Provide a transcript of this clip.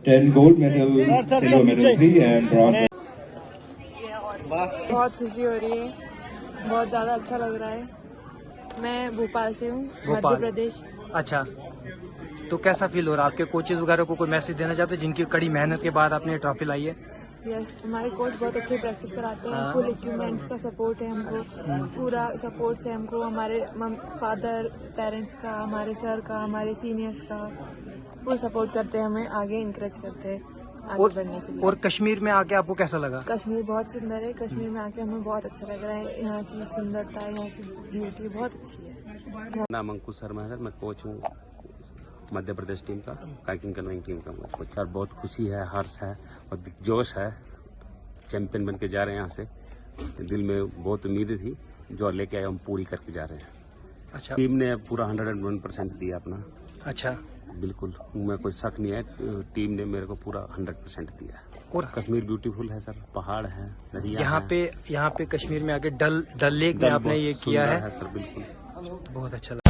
10 gold medal, silver medal 3 and bronze. बहुत खुशी हो रही है, बहुत ज़्यादा अच्छा लग रहा है। मैं भोपाल से हूँ, मध्य प्रदेश। अच्छा, तो कैसा फील हो रहा है? आपके कोचेज वगैरह को कोई मैसेज देना चाहते हैं जिनकी कड़ी मेहनत के बाद आपने ट्रॉफी लाई है? यस, हमारे कोच बहुत अच्छे प्रैक्टिस कराते हैं, फुल इक्विपमेंट्स का सपोर्ट है हमको, पूरा सपोर्ट है हमको, हमारे फादर पेरेंट्स का, हमारे सर का, हमारे सीनियर्स का फुल सपोर्ट करते हैं, हमें आगे इंकरेज करते हैं आगे बढ़ने के लिए। और कश्मीर में आके आपको कैसा लगा? कश्मीर बहुत सुंदर है, कश्मीर में आके हमें बहुत अच्छा लग रहा है, यहाँ की सुंदरता, यहाँ की ब्यूटी बहुत अच्छी है। नाम अंकुश शर्मा है सर, मैं कोच हूँ मध्य प्रदेश टीम का, काइकिंग कनोइंग टीम का मैं कोच। सर बहुत खुशी है, हर्ष है और जोश है, चैंपियन बन के जा रहे हैं यहाँ से। दिल में बहुत उम्मीद थी, जो लेके आए हम पूरी करके जा रहे हैं। अच्छा, टीम ने पूरा 101% दिया अपना। अच्छा, बिल्कुल, मैं कोई शक नहीं है, टीम ने मेरे को पूरा 100% दिया। और कश्मीर ब्यूटीफुल है सर, पहाड़ है, नदियाँ यहाँ पे कश्मीर में आके डल लेक में आपने ये किया है सर। बिल्कुल, तो बहुत अच्छा लगा।